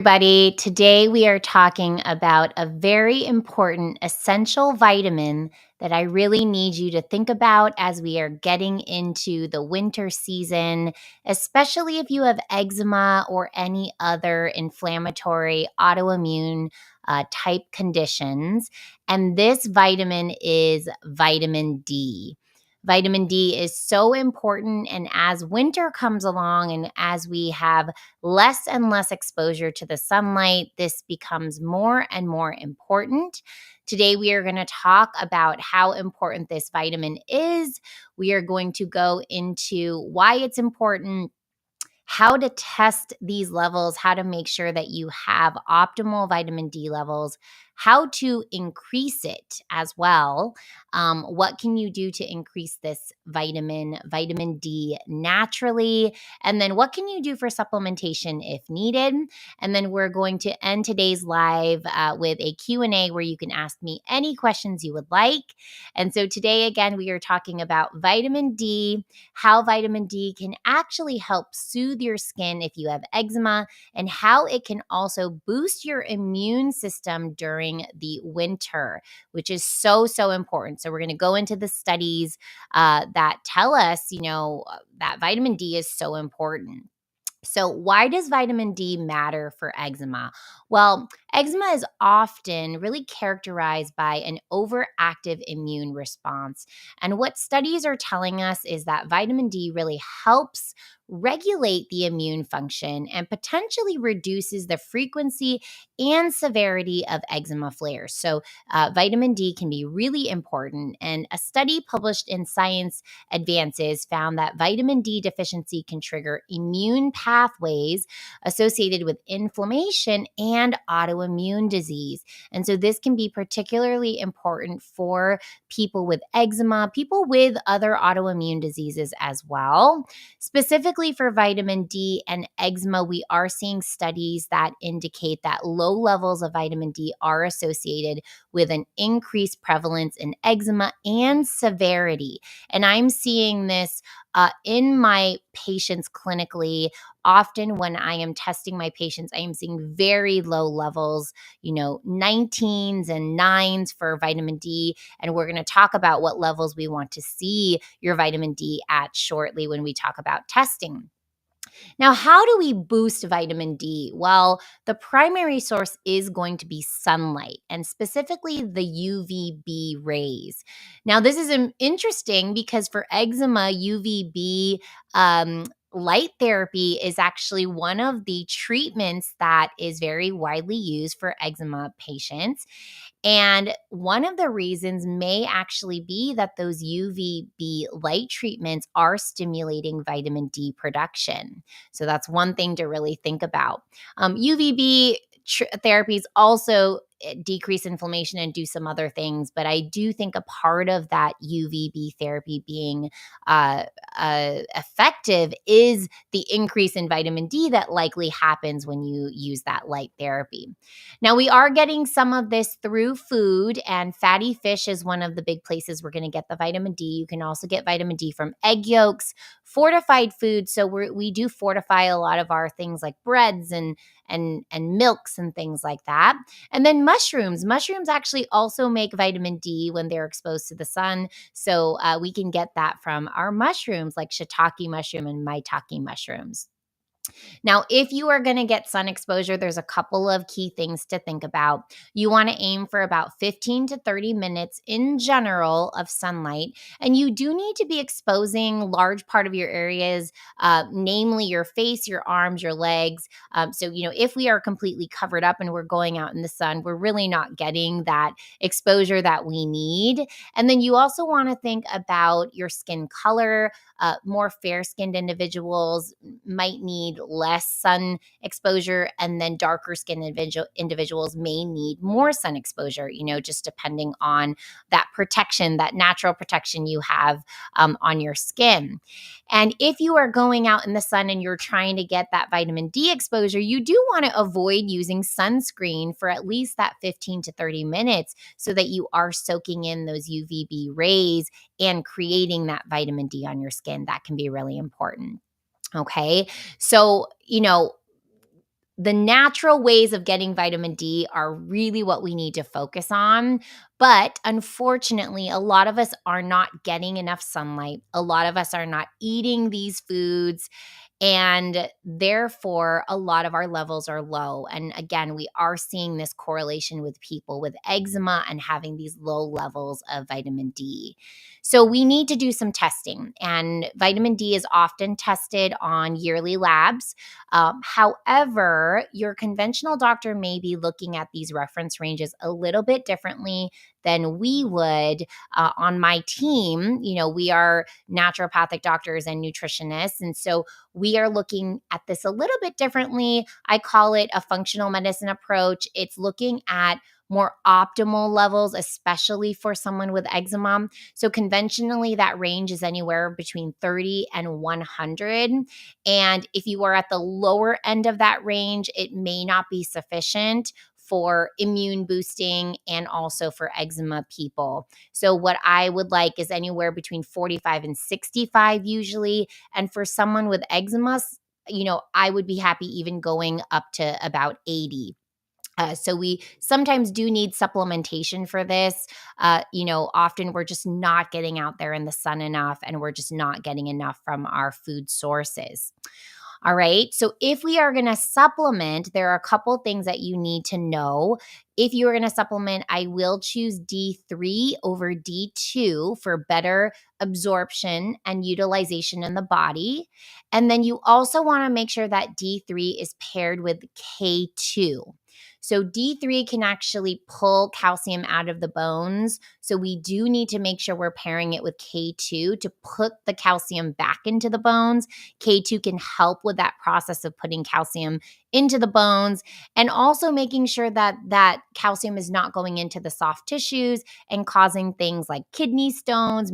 Everybody. Today we are talking about a very important essential vitamin that I really need you to think about as we are getting into the winter season, especially if you have eczema or any other inflammatory autoimmune type conditions. And this vitamin is vitamin D. Vitamin D is so important. And as winter comes along and as we have less and less exposure to the sunlight, this becomes more and more important. Today, we are going to talk about how important this vitamin is. We are going to go into why it's important, how to test these levels, how to make sure that you have optimal vitamin D levels, how to increase it as well. What can you do to increase this vitamin D naturally? And then what can you do for supplementation if needed? And then we're going to end today's live with a Q&A where you can ask me any questions you would like. And so today, again, we are talking about vitamin D, how vitamin D can actually help soothe your skin if you have eczema, and how it can also boost your immune system during the winter, which is so, so important. So we're going to go into the studies that tell us, that vitamin D is so important. So, why does vitamin D matter for eczema? Well, eczema is often really characterized by an overactive immune response. And what studies are telling us is that vitamin D really helps regulate the immune function and potentially reduces the frequency and severity of eczema flares. So, vitamin D can be really important. And a study published in Science Advances found that vitamin D deficiency can trigger immune pathways associated with inflammation and autoimmune disease. And so this can be particularly important for people with eczema, people with other autoimmune diseases as well. Specifically for vitamin D and eczema, we are seeing studies that indicate that low levels of vitamin D are associated with an increased prevalence in eczema and severity. And I'm seeing this in my patients clinically. Often, when I am testing my patients, I am seeing very low levels, 19s and 9s for vitamin D. And we're going to talk about what levels we want to see your vitamin D at shortly when we talk about testing. Now, how do we boost vitamin D? Well, the primary source is going to be sunlight, and specifically the UVB rays. Now, this is interesting because for eczema, UVB light therapy is actually one of the treatments that is very widely used for eczema patients. And one of the reasons may actually be that those UVB light treatments are stimulating vitamin D production. So that's one thing to really think about. UVB therapies also decrease inflammation and do some other things, but I do think a part of that UVB therapy being effective is the increase in vitamin D that likely happens when you use that light therapy. Now, we are getting some of this through food, and fatty fish is one of the big places we're going to get the vitamin D. You can also get vitamin D from egg yolks, fortified foods. So we do fortify a lot of our things like breads and milks and things like that. And then mushrooms. Mushrooms actually also make vitamin D when they're exposed to the sun. So we can get that from our mushrooms like shiitake mushroom and maitake mushrooms. Now, if you are going to get sun exposure, there's a couple of key things to think about. You want to aim for about 15 to 30 minutes in general of sunlight, and you do need to be exposing large part of your areas, namely your face, your arms, your legs. So, if we are completely covered up and we're going out in the sun, we're really not getting that exposure that we need. And then you also want to think about your skin color. More fair-skinned individuals might need less sun exposure, and then darker skinned individuals may need more sun exposure, just depending on that protection, that natural protection you have on your skin. And if you are going out in the sun and you're trying to get that vitamin D exposure, you do want to avoid using sunscreen for at least that 15 to 30 minutes so that you are soaking in those UVB rays and creating that vitamin D on your skin. That can be really important. Okay. So, the natural ways of getting vitamin D are really what we need to focus on. But unfortunately, a lot of us are not getting enough sunlight. A lot of us are not eating these foods. And therefore, a lot of our levels are low. And again, we are seeing this correlation with people with eczema and having these low levels of vitamin D. So, we need to do some testing. And vitamin D is often tested on yearly labs. However, your conventional doctor may be looking at these reference ranges a little bit differently than we would on my team. We are naturopathic doctors and nutritionists. And so we are looking at this a little bit differently. I call it a functional medicine approach. It's looking at more optimal levels, especially for someone with eczema. So conventionally, that range is anywhere between 30 and 100. And if you are at the lower end of that range, it may not be sufficient for immune boosting and also for eczema people. So what I would like is anywhere between 45 and 65 usually. And for someone with eczema, I would be happy even going up to about 80. So we sometimes do need supplementation for this. Often we're just not getting out there in the sun enough, and we're just not getting enough from our food sources. All right. So if we are going to supplement, there are a couple things that you need to know. If you are going to supplement, I will choose D3 over D2 for better absorption and utilization in the body. And then you also want to make sure that D3 is paired with K2. So D3 can actually pull calcium out of the bones. So we do need to make sure we're pairing it with K2 to put the calcium back into the bones. K2 can help with that process of putting calcium into the bones, and also making sure that that calcium is not going into the soft tissues and causing things like kidney stones,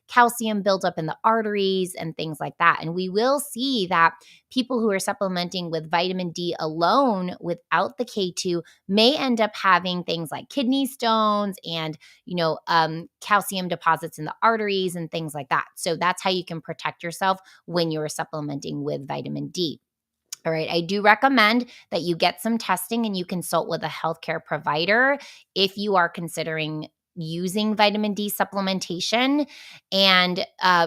calcium buildup in the arteries and things like that. And we will see that people who are supplementing with vitamin D alone without the K2 may end up having things like kidney stones and, calcium deposits in the arteries and things like that. So that's how you can protect yourself when you're supplementing with vitamin D. All right. I do recommend that you get some testing and you consult with a healthcare provider if you are considering using vitamin D supplementation. And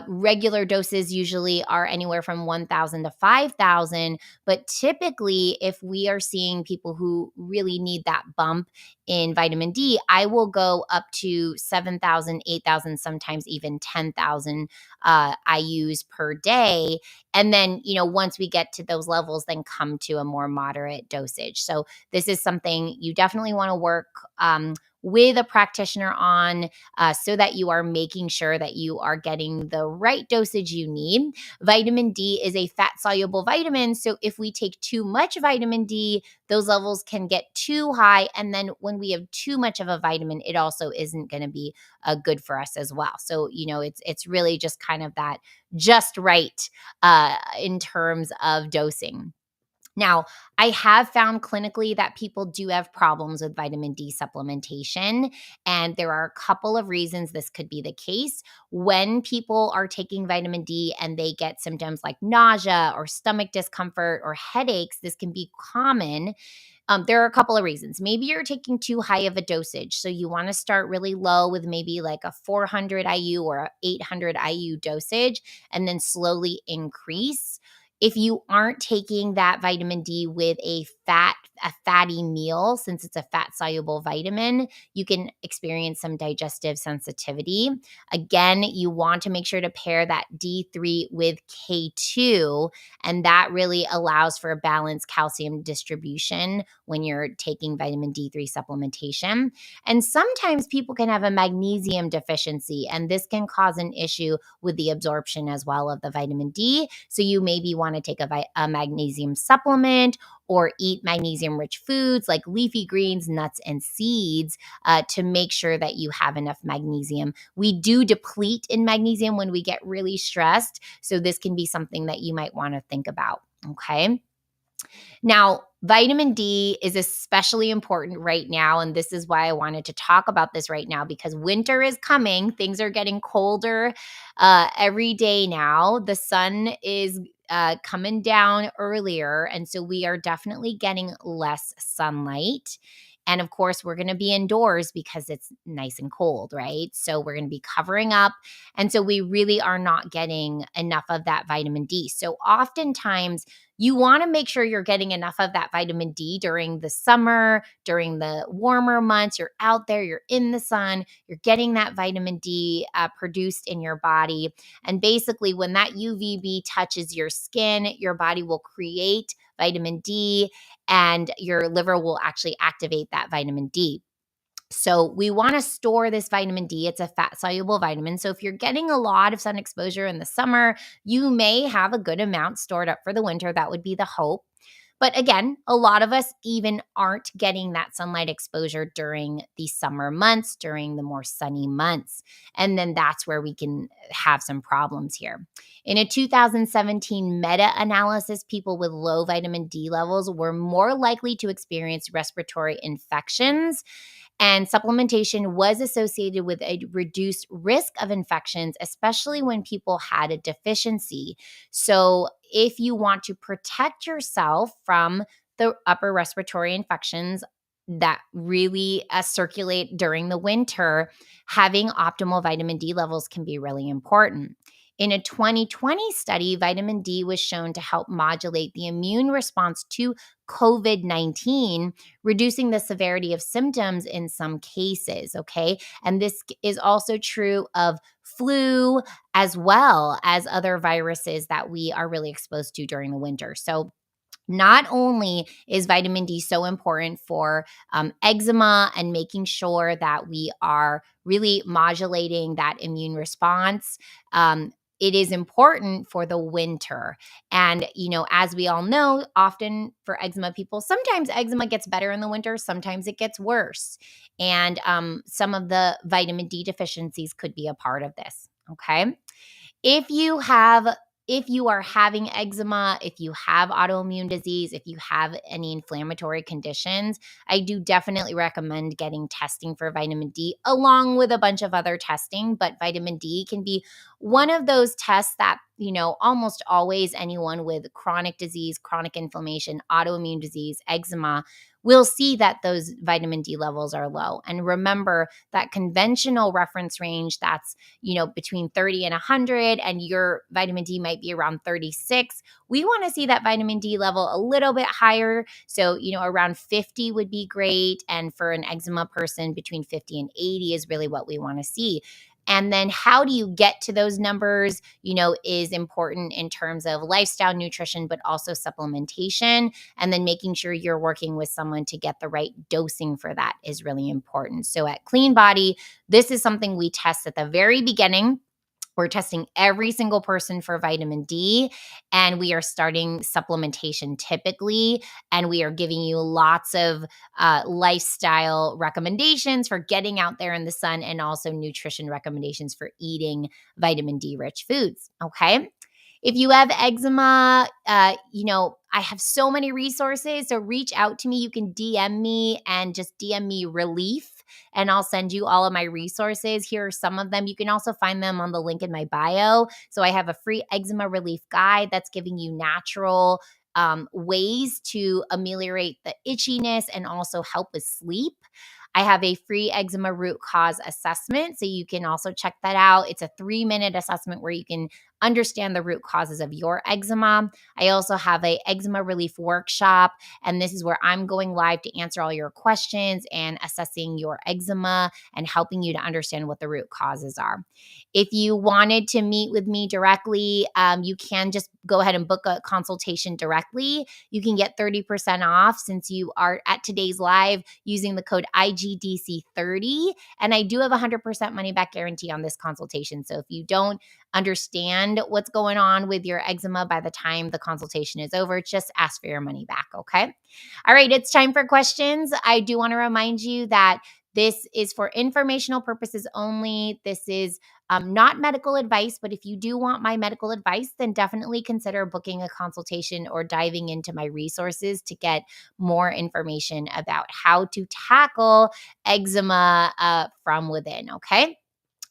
regular doses usually are anywhere from 1,000 to 5,000. But typically, if we are seeing people who really need that bump in vitamin D, I will go up to 7,000, 8,000, sometimes even 10,000 IUs per day. And then, once we get to those levels, then come to a more moderate dosage. So this is something you definitely want to work with a practitioner on, so that you are making sure that you are getting the right dosage you need. Vitamin D is a fat-soluble vitamin. So if we take too much vitamin D, those levels can get too high. And then when we have too much of a vitamin, it also isn't going to be good for us as well. So, it's really just kind of that just right in terms of dosing. Now, I have found clinically that people do have problems with vitamin D supplementation, and there are a couple of reasons this could be the case. When people are taking vitamin D and they get symptoms like nausea or stomach discomfort or headaches, this can be common. There are a couple of reasons. Maybe you're taking too high of a dosage. So you want to start really low with maybe like a 400 IU or a 800 IU dosage and then slowly increase. If you aren't taking that vitamin D with a fatty meal, since it's a fat soluble vitamin, you can experience some digestive sensitivity. Again, you want to make sure to pair that D3 with K2, and that really allows for a balanced calcium distribution when you're taking vitamin D3 supplementation. And sometimes people can have a magnesium deficiency, and this can cause an issue with the absorption as well of the vitamin D. So you maybe want to take a magnesium supplement or eat magnesium rich foods like leafy greens, nuts, and seeds to make sure that you have enough magnesium. We do deplete in magnesium when we get really stressed. So this can be something that you might want to think about. Okay. Now, vitamin D is especially important right now. And this is why I wanted to talk about this right now, because winter is coming. Things are getting colder every day now. The sun is coming down earlier. And so we are definitely getting less sunlight. And of course, we're going to be indoors because it's nice and cold, right? So we're going to be covering up. And so we really are not getting enough of that vitamin D. So oftentimes, you want to make sure you're getting enough of that vitamin D during the summer, during the warmer months. You're out there, you're in the sun, you're getting that vitamin D produced in your body. And basically, when that UVB touches your skin, your body will create vitamin D and your liver will actually activate that vitamin D. So we want to store this vitamin D. It's a fat soluble vitamin. So if you're getting a lot of sun exposure in the summer, you may have a good amount stored up for the winter. That would be the hope. But again, a lot of us even aren't getting that sunlight exposure during the summer months, during the more sunny months. And then that's where we can have some problems here. In a 2017 meta-analysis, people with low vitamin D levels were more likely to experience respiratory infections, and supplementation was associated with a reduced risk of infections, especially when people had a deficiency. So, if you want to protect yourself from the upper respiratory infections that really circulate during the winter, having optimal vitamin D levels can be really important. In a 2020 study, vitamin D was shown to help modulate the immune response to COVID 19, reducing the severity of symptoms in some cases. Okay. And this is also true of flu as well as other viruses that we are really exposed to during the winter. So, not only is vitamin D so important for eczema and making sure that we are really modulating that immune response, it is important for the winter. And, as we all know, often for eczema people, sometimes eczema gets better in the winter, sometimes it gets worse. And some of the vitamin D deficiencies could be a part of this. Okay. If you have if you are having eczema, if you have autoimmune disease, if you have any inflammatory conditions, I do definitely recommend getting testing for vitamin D along with a bunch of other testing. But vitamin D can be one of those tests that, almost always anyone with chronic disease, chronic inflammation, autoimmune disease, eczema will see that those vitamin D levels are low. And remember that conventional reference range that's between 30 and 100, and your vitamin D might be around 36. We want to see that vitamin D level a little bit higher. So, around 50 would be great. And for an eczema person, between 50 and 80 is really what we want to see. And then how do you get to those numbers, is important in terms of lifestyle, nutrition, but also supplementation. And then making sure you're working with someone to get the right dosing for that is really important. So at Clean Body, this is something we test at the very beginning. We're testing every single person for vitamin D, and we are starting supplementation typically, and we are giving you lots of lifestyle recommendations for getting out there in the sun and also nutrition recommendations for eating vitamin D rich foods. Okay. If you have eczema, I have so many resources. So reach out to me. You can DM me and just DM me relief, and I'll send you all of my resources. Here are some of them. You can also find them on the link in my bio. So I have a free eczema relief guide that's giving you natural ways to ameliorate the itchiness and also help with sleep. I have a free eczema root cause assessment, so you can also check that out. It's a 3-minute assessment where you can understand the root causes of your eczema. I also have a eczema relief workshop, and this is where I'm going live to answer all your questions and assessing your eczema and helping you to understand what the root causes are. If you wanted to meet with me directly, you can just go ahead and book a consultation directly. You can get 30% off since you are at today's live using the code IGDC30. And I do have a 100% money back guarantee on this consultation. So if you don't understand what's going on with your eczema by the time the consultation is over, just ask for your money back. Okay. All right. It's time for questions. I do want to remind you that this is for informational purposes only. This is not medical advice, but if you do want my medical advice, then definitely consider booking a consultation or diving into my resources to get more information about how to tackle eczema from within. Okay.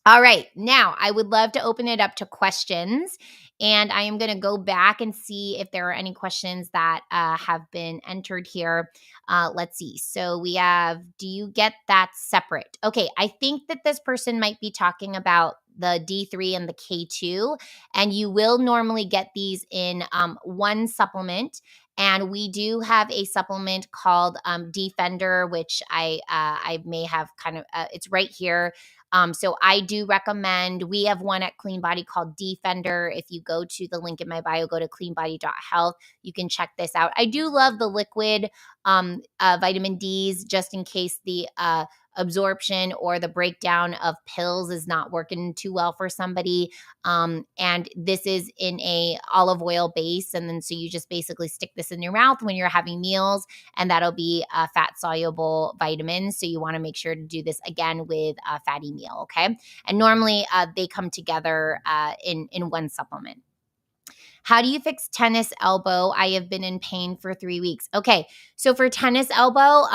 All right. Now, I would love to open it up to questions. And I am going to go back and see if there are any questions that have been entered here. Let's see. So we have, do you get that separate? Okay. I think that this person might be talking about the D3 and the K2. And you will normally get these in one supplement. And we do have a supplement called Defender, which I may have kind of, it's right here. So I do recommend, we have one at Clean Body called Defender. If you go to the link in my bio, go to cleanbody.health, you can check this out. I do love the liquid vitamin Ds, just in case the absorption or the breakdown of pills is not working too well for somebody. And this is in a olive oil base. And then so you just basically stick this in your mouth when you're having meals, and that'll be a fat soluble vitamin. So you want to make sure to do this again with a fatty meal. Okay. And normally they come together in one supplement. How do you fix tennis elbow? I have been in pain for 3 weeks. Okay, so for tennis elbow,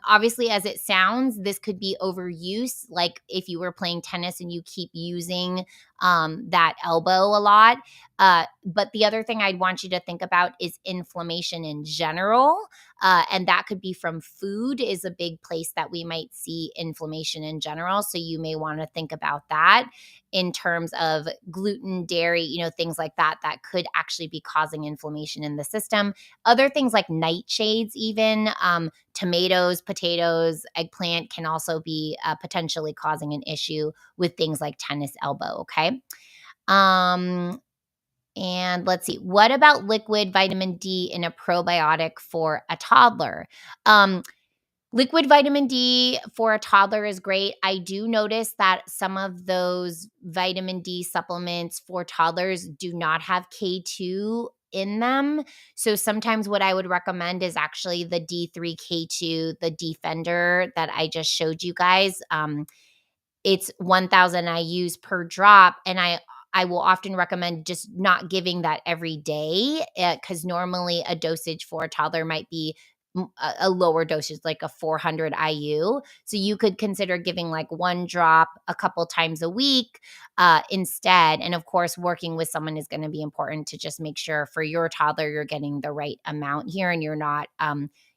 obviously, as it sounds, this could be overuse. Like if you were playing tennis and you keep using that elbow a lot. But the other thing I'd want you to think about is inflammation in general. And that could be from food, is a big place that we might see inflammation in general. So you may want to think about that in terms of gluten, dairy, things like that, that could actually be causing inflammation in the system. Other things like nightshades, even tomatoes, potatoes, eggplant can also be potentially causing an issue with things like tennis elbow. Okay. Um, and let's see, what about liquid vitamin D in a probiotic for a toddler? Um, Liquid vitamin D for a toddler is great. I do notice that some of those vitamin D supplements for toddlers do not have K2 in them. So sometimes what I would recommend is actually the D3 K2, the Defender that I just showed you guys. It's 1,000 IUs per drop, and I will often recommend just not giving that every day, because normally a dosage for a toddler might be a lower dosage, like a 400 IU. So you could consider giving like one drop a couple times a week instead. And of course, working with someone is going to be important to just make sure for your toddler you're getting the right amount here, and you're not,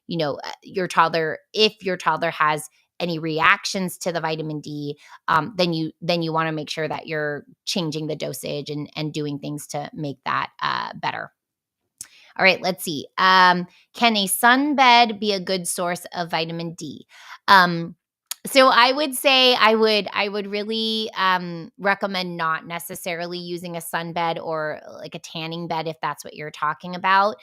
your toddler, if your toddler has any reactions to the vitamin D, then you want to make sure that you're changing the dosage and doing things to make that better. All right, let's see. Can a sunbed be a good source of vitamin D? So I would say I would really recommend not necessarily using a sunbed or like a tanning bed if that's what you're talking about.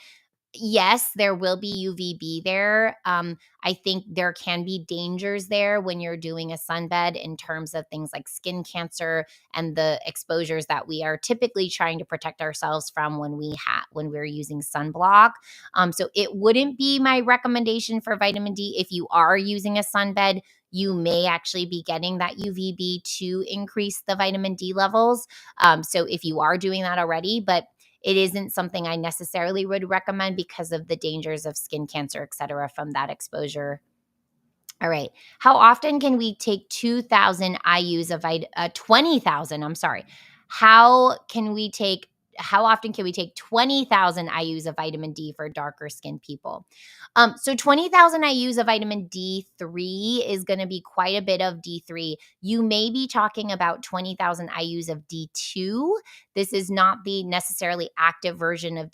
Yes, there will be UVB there. I think there can be dangers there when you're doing a sunbed in terms of things like skin cancer and the exposures that we are typically trying to protect ourselves from when we're using sunblock. So it wouldn't be my recommendation for vitamin D. If you are using a sunbed, you may actually be getting that UVB to increase the vitamin D levels. So if you are doing that already, but it isn't something I necessarily would recommend because of the dangers of skin cancer, et cetera, from that exposure. All right. How often can we take 2,000 IUs of 20,000? I'm sorry. How can we take how often can we take 20,000 IUs of vitamin D for darker skinned people? So 20,000 IUs of vitamin D3 is going to be quite a bit of D3. You may be talking about 20,000 IUs of D2. This is not the necessarily active version of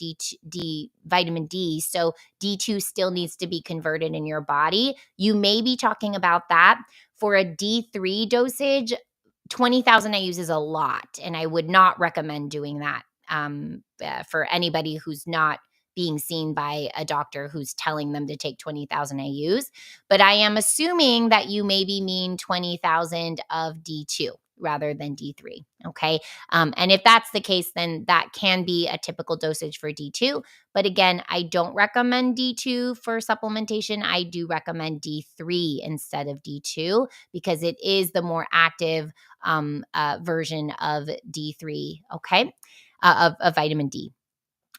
vitamin D. So D2 still needs to be converted in your body. You may be talking about that. For a D3 dosage, 20,000 IUs is a lot, and I would not recommend doing that for anybody who's not being seen by a doctor who's telling them to take 20,000 IUs. But I am assuming that you maybe mean 20,000 of D2 rather than D3. Okay. And if that's the case, then that can be a typical dosage for D2. But again, I don't recommend D2 for supplementation. I do recommend D3 instead of D2 because it is the more active version of D3, okay, of vitamin D.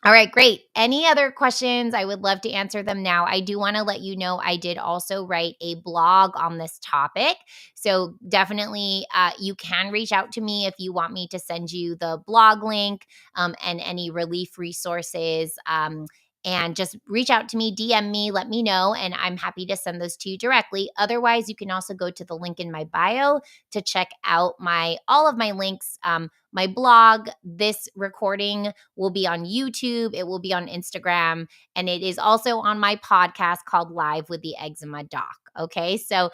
All right, great. Any other questions? I would love to answer them now. I do want to let you know I did also write a blog on this topic. So definitely you can reach out to me if you want me to send you the blog link and any relief resources. And just reach out to me, DM me, let me know, and I'm happy to send those to you directly. Otherwise, you can also go to the link in my bio to check out my all of my links, my blog, this recording will be on YouTube, it will be on Instagram, and it is also on my podcast called Live with the Eczema Doc. Okay, so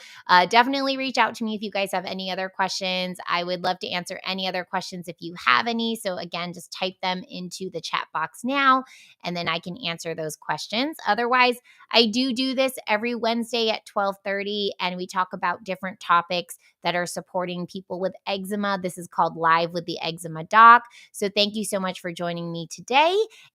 definitely reach out to me if you guys have any other questions. I would love to answer any other questions if you have any. So, again, just type them into the chat box now, and then I can answer those questions. Otherwise, I do this every Wednesday at 12:30, and we talk about different topics that are supporting people with eczema. This is called Live with the Eczema Doc. So thank you so much for joining me today.